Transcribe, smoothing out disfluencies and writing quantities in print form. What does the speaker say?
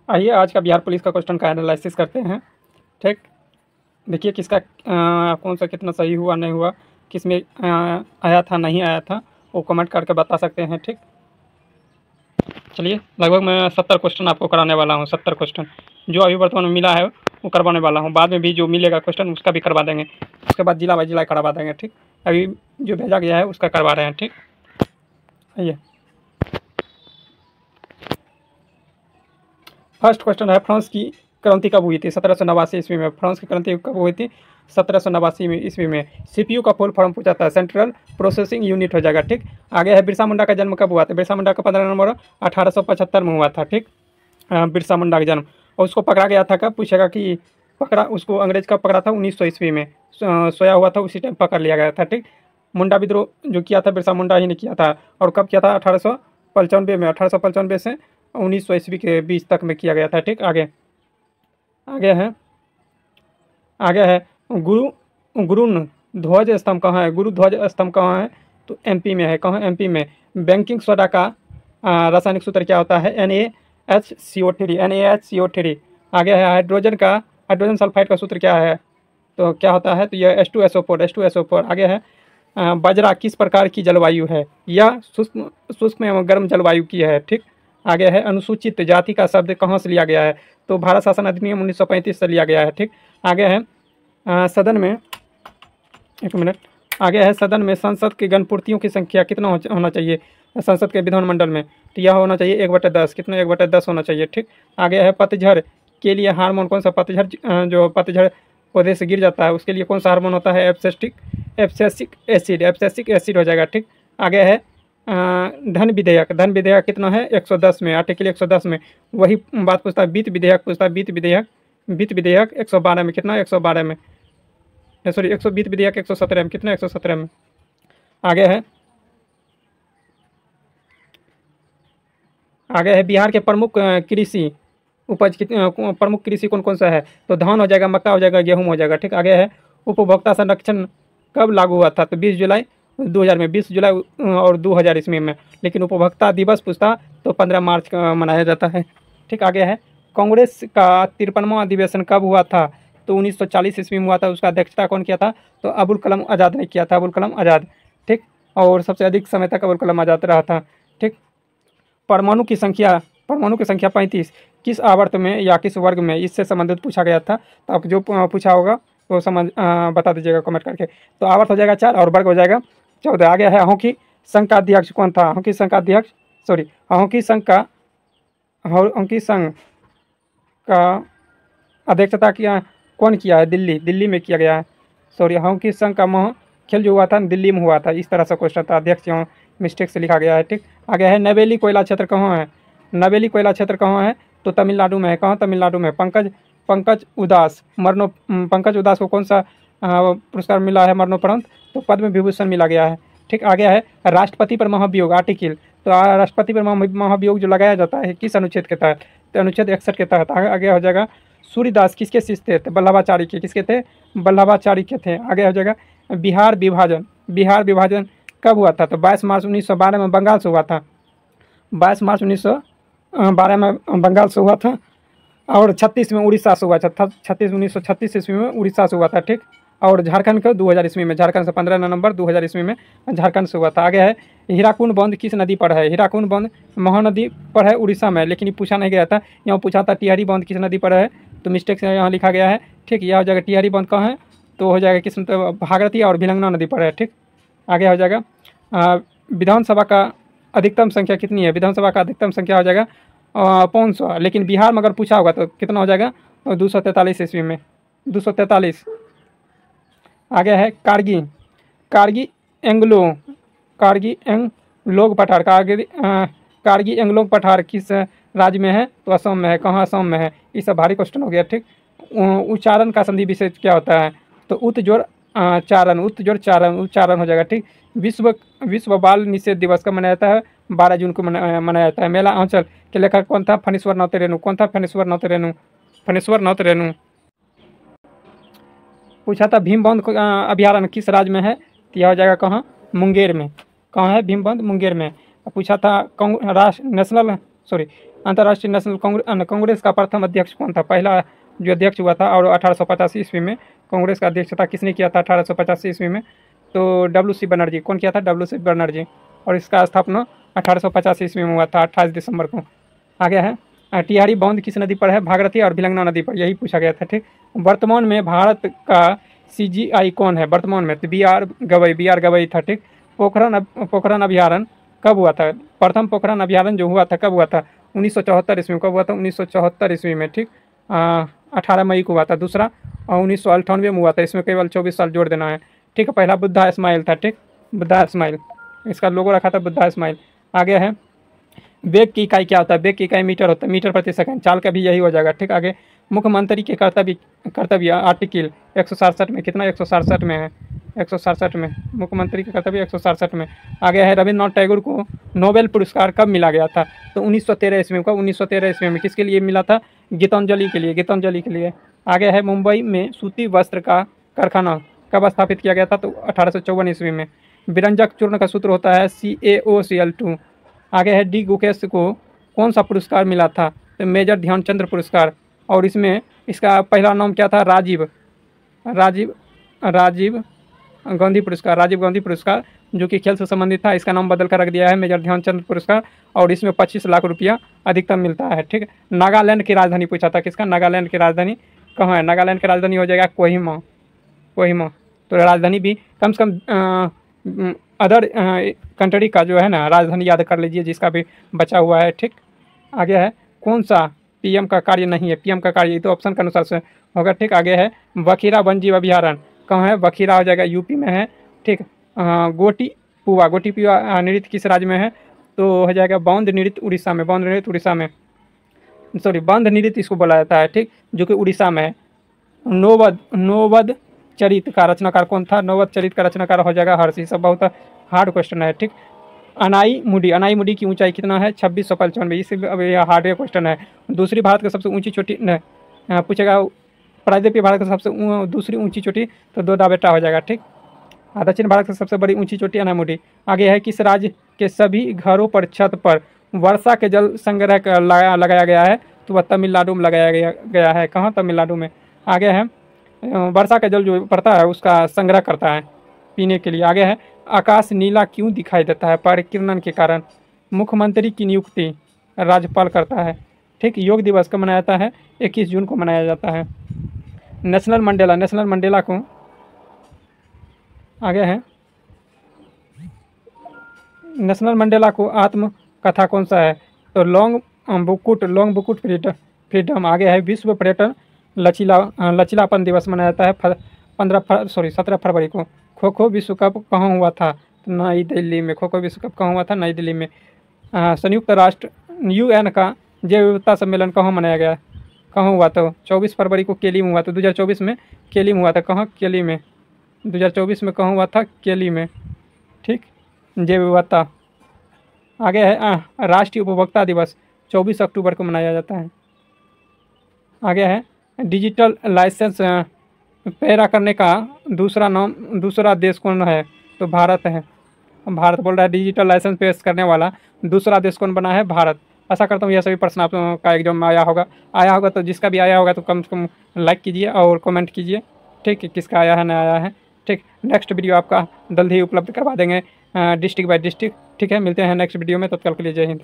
आइए आज का बिहार पुलिस का क्वेश्चन का एनालिसिस करते हैं। ठीक, देखिए किसका कौन सा कितना सही हुआ नहीं हुआ, किस में आया था नहीं आया था, वो कमेंट करके बता सकते हैं। ठीक, चलिए लगभग मैं 70 क्वेश्चन आपको कराने वाला हूँ। 70 क्वेश्चन जो अभी वर्तमान में मिला है वो करवाने वाला हूँ। बाद में भी जो मिलेगा क्वेश्चन उसका भी करवा देंगे, उसके बाद जिला बाई जिला करवा देंगे। ठीक, अभी जो भेजा गया है उसका करवा रहे हैं। ठीक, आइए फर्स्ट क्वेश्चन है, फ्रांस की क्रांति कब हुई थी? 1789 ईस्वी में। फ्रांस की क्रांति कब हुई थी? 1789 ईस्वी में। सीपीयू का फुल फॉर्म पूछा था, सेंट्रल प्रोसेसिंग यूनिट हो जाएगा। ठीक, आगे है बिरसा मुंडा का जन्म कब हुआ था? बिरसा मुंडा का 15 नवंबर 1875 में हुआ था। ठीक, बिरसा मुंडा का जन्म। और उसको पकड़ा गया था कब? पूछेगा कि पकड़ा उसको अंग्रेज का पकड़ा था 1900 ईस्वी में। सोया हुआ था उसी टाइम पकड़ लिया गया था। ठीक, मुंडा विद्रोह जो किया था बिरसा मुंडा ही ने किया था। और कब किया था? 1895 में। 1895 से 1900 ईस्वी के बीच तक में किया गया था। ठीक, आगे है गुरु ध्वज स्तंभ कहाँ है? गुरु ध्वज स्तंभ कहाँ है? तो एमपी में है। कहाँ? एमपी में। बैंकिंग सोडा का रासायनिक सूत्र क्या होता है? NaHCO3। आगे है हाइड्रोजन सल्फाइड का सूत्र क्या है? तो क्या होता है? तो यह H2SO4। आगे है बाजरा किस प्रकार की जलवायु है? यह शुष्क एवं गर्म जलवायु की है। ठीक, आगे है अनुसूचित जाति का शब्द कहाँ से लिया गया है? तो भारत शासन अधिनियम 1935 से लिया गया है। ठीक, आगे है सदन में, एक मिनट, आगे है सदन में संसद की गणपूर्तियों की संख्या कितना होना चाहिए संसद के विधानमंडल में? तो यह होना चाहिए 1/10। कितना? 1/10 होना चाहिए। ठीक, आगे है पतझड़ के लिए हार्मोन कौन सा? पतझड़ जो पतझड़ पौधे से गिर जाता है उसके लिए कौन सा हार्मोन होता है? एब्सिसिक एसिड हो जाएगा। ठीक, आगे है धन विधेयक कितना है? 110 में। आर्टिकल 110 में। वही बात पूछता है वित्त विधेयक पूछता है। वित्त विधेयक 112 में। कितना? 112 में, सॉरी वित्त विधेयक 117 में। कितना? 117 में। आगे है बिहार के प्रमुख कृषि उपज प्रमुख कृषि कौन कौन सा है? तो धान हो जाएगा, मक्का हो जाएगा, गेहूँ हो जाएगा। ठीक, आगे है उपभोक्ता संरक्षण कब लागू हुआ था? तो 20 जुलाई 2000 में। 20 जुलाई और 2000 ईस्वी में। लेकिन उपभोक्ता दिवस पूछता तो 15 मार्च का मनाया जाता है। ठीक, आगे है कांग्रेस का 53वां अधिवेशन कब हुआ था? तो 1940 ईस्वी में हुआ था। उसका अध्यक्षता कौन किया था? तो अबुल कलाम आज़ाद ने किया था। अबुल कलाम आज़ाद। ठीक, और सबसे अधिक समय तक अबुल कलाम आज़ाद रहा था। ठीक, परमाणु की संख्या 35 किस आवर्त में या किस वर्ग में, इससे संबंधित पूछा गया था। तो आप जो पूछा होगा वो बता दीजिएगा कमेंट करके। तो आवर्त हो जाएगा 4 और वर्ग हो जाएगा 14। आगे है हॉकी संघ का अध्यक्ष कौन था? हॉकी संघ का अध्यक्षता कौन किया है? दिल्ली में किया गया है। हॉकी संघ का खेल जो हुआ था दिल्ली में हुआ था। इस तरह से क्वेश्चन था, अध्यक्ष यहाँ मिस्टेक से लिखा गया है। ठीक, आगे है नवेली कोयला क्षेत्र कहाँ है? नवेली कोयला क्षेत्र कहाँ है? तो तमिलनाडु में है। कहाँ? तमिलनाडु में। पंकज उदास को कौन सा पुरस्कार मिला है मरणोपरांत? तो पद्म विभूषण मिला गया है। ठीक, आगे है राष्ट्रपति पर महाभियोग आर्टिकल। तो राष्ट्रपति पर महाभियोग जो लगाया जाता है किस अनुच्छेद के तहत? तो अनुच्छेद 61 के तहत। आगे हो जाएगा सूर्यदास किसके शिष्य थे? वल्लभाचार्य के। किसके थे? वल्लभाचार्य के थे। आगे हो जाएगा बिहार विभाजन कब हुआ था? तो 22 मार्च 1912 में बंगाल से हुआ था। 22 मार्च 1912 में बंगाल से हुआ था। और 36 में उड़ीसा से हुआ था। 1936 ईस्वी में उड़ीसा से हुआ था। ठीक, और झारखंड का 2000 ईस्वी में। झारखंड से 15 नवंबर 2000 ईस्वी में झारखंड से हुआ था। आगे है हीराकुंड बंध किस नदी पर है? हीराकुंड बंध महानदी पर है उड़ीसा में। लेकिन ये पूछा नहीं गया था, यहाँ पूछा था टिहरी बंध किस नदी पर है? तो मिस्टेक से यहाँ लिखा गया है। ठीक, यह हो जाएगा टिहरी बंध कहाँ है? तो हो जाएगा किस भागीरथी और भिलंगना नदी पर है। ठीक, आगे हो जाएगा विधानसभा का अधिकतम संख्या कितनी है? विधानसभा का अधिकतम संख्या हो जाएगा 500। लेकिन बिहार में अगर पूछा होगा तो कितना हो जाएगा? 243 ईस्वी में। 243। आगे है कारगी एंग्लोंग पठार किस राज्य में है? तो असम में है। कहाँ? असम में है। ये सब भारी क्वेश्चन हो गया। ठीक, उच्चारण का संधि विशेष क्या होता है? तो उच्चारण हो जाएगा। ठीक, विश्व बाल निषेध दिवस कब मनाया जाता है? 12 जून को मनाया जाता है। मेला आंचल के लेखक कौन था? फणीश्वर नाथ रेणु। कौन था? फणीश्वर नाथ रेणु। पूछा था भीमबंध अभयारण्य किस राज्य में है? तो यह हो जाएगा कहाँ? मुंगेर में। कहाँ है भीमबंध? मुंगेर में। पूछा था अंतर्राष्ट्रीय नेशनल कांग्रेस का प्रथम अध्यक्ष कौन था? पहला जो अध्यक्ष हुआ था और 1885 ईस्वी में कांग्रेस का अध्यक्षता किसने किया था 1885 ईस्वी में? तो WC बनर्जी। कौन किया था? WC बनर्जी। और इसका स्थापना 1885 ईस्वी में हुआ था 28 दिसंबर को। आगे है टिहरी बांध किस नदी पर है? भागीरथी और भिलंगना नदी पर, यही पूछा गया था। ठीक, वर्तमान में भारत का CGI कौन है वर्तमान में? तो BR गवई था। ठीक, पोखरण अभ्यारण्य कब हुआ था? प्रथम पोखरण अभ्यारण्य जो हुआ था कब हुआ था? 1974 ईस्वी में। कब हुआ था? 1974 ईस्वी में। ठीक, 18 मई को हुआ था। दूसरा 1998 में हुआ था। इसमें केवल 24 साल जोड़ देना है। ठीक है, पहला बुद्धा स्माइल था। ठीक, बुद्धा स्माइल, इसका लोगो रखा था बुद्धा स्माइल। आगे है वेग की इकाई क्या होता है? वेग की इकाई मीटर होता है, मीटर प्रति सेकंड। चाल का भी यही हो जाएगा। ठीक, आगे मुख्यमंत्री के कर्तव्य आर्टिकल 167 में कितना? 167 में है, 167 में मुख्यमंत्री के कर्तव्य 167 में। आगे है रविन्द्रनाथ टैगोर को नोबेल पुरस्कार कब मिला गया था? तो 1913 ईस्वी में। 1913 ईस्वी में। किसके लिए मिला था? गीतांजलि के लिए, गीतांजलि के लिए। आगे है मुंबई में सूती वस्त्र का कारखाना कब स्थापित किया गया था? तो 1854 ईस्वी में। विरंजक चूर्ण का सूत्र होता है CaOCl2। आगे है D गुकेश को कौन सा पुरस्कार मिला था? तो मेजर ध्यानचंद्र पुरस्कार। और इसमें इसका पहला नाम क्या था? राजीव गांधी पुरस्कार, राजीव गांधी पुरस्कार, जो कि खेल से संबंधित था। इसका नाम बदल कर रख दिया है मेजर ध्यानचंद्र पुरस्कार। और इसमें 25 लाख रुपया अधिकतम मिलता है। ठीक है, नागालैंड की राजधानी पूछा था, किसका? नागालैंड की राजधानी कहाँ है? नागालैंड की राजधानी हो जाएगा कोहिमा। तो राजधानी भी कम से कम अदर कंट्री का जो है ना राजधानी याद कर लीजिए, जिसका भी बचा हुआ है। ठीक, आगे है कौन सा PM का कार्य नहीं है? PM का कार्य तो ऑप्शन के अनुसार से होगा। ठीक, आगे है बखीरा वन्यजीव अभ्यारण्य कहाँ है? बखीरा हो जाएगा UP में है। ठीक, गोटीपुआ नृत्य किस राज्य में है? तो हो जाएगा बांध नृत्य उड़ीसा में, बांध नृत्य उड़ीसा में, सॉरी बांध नृत्य इसको बोला जाता है। ठीक, जो कि उड़ीसा में है। नौवद चरित का रचनाकार कौन था? नौवद चरित का रचनाकार हो जाएगा हर्षि। सब बहुत हार्ड क्वेश्चन है। ठीक, अनाई मुडी की ऊंचाई कितना है? 2655। इसी अब यह हार्ड क्वेश्चन है। दूसरी भारत की सबसे ऊंची चोटी पूछेगा, प्रायद्वीपीय भारत की सबसे दूसरी ऊंची चोटी, तो दोदा बेटा हो जाएगा। ठीक, दक्षिण भारत की सबसे बड़ी ऊंची चोटी अनामुडी। आगे है किस राज्य के सभी घरों पर छत पर वर्षा के जल संग्रह लगाया गया है? तो वह तमिलनाडु में लगाया गया है। कहाँ? तमिलनाडु में। आगे है वर्षा का जल जो पड़ता है उसका संग्रह करता है पीने के लिए। आगे है आकाश नीला क्यों दिखाई देता है? परिकिरण के कारण। मुख्यमंत्री की नियुक्ति राज्यपाल करता है। ठीक, योग दिवस कब मनाया जाता है? 21 जून को मनाया जाता है। नेशनल मंडेला को आगे है नेशनल मंडेला को आत्मकथा कौन सा है? तो लॉन्ग बुकुट फ्रीडम। आगे है विश्व पर्यटन लचीलापन दिवस मनाया जाता है 17 फरवरी को। खो खो विश्व कप कहाँ हुआ था? तो नई दिल्ली में। खो खो विश्व कप कहाँ हुआ था? नई दिल्ली में। संयुक्त राष्ट्र UN का जैव विविधता सम्मेलन कहाँ मनाया गया? कहाँ हुआ था? 24 फरवरी को केली में हुआ था। 2024 में केली में हुआ था। कहाँ? केली में। 2024 में कहाँ हुआ था? केली में। ठीक, जैव विविधता। आगे है राष्ट्रीय उपभोक्ता दिवस 24 अक्टूबर को मनाया जाता है। आगे है डिजिटल लाइसेंस पैरा करने का दूसरा देश कौन है? तो भारत है। भारत बोल रहा है डिजिटल लाइसेंस पेश करने वाला दूसरा देश कौन बना है? भारत। आशा करता हूँ यह सभी प्रश्न आप का एग्जाम में आया होगा। तो जिसका भी आया होगा तो कम से कम लाइक कीजिए और कमेंट कीजिए। ठीक है, किसका आया है नहीं आया है। ठीक, नेक्स्ट वीडियो आपका जल्द ही उपलब्ध करवा देंगे डिस्ट्रिक्ट बाय डिस्ट्रिक्ट। ठीक है, मिलते हैं नेक्स्ट वीडियो में, तब तक के लिए जय हिंद।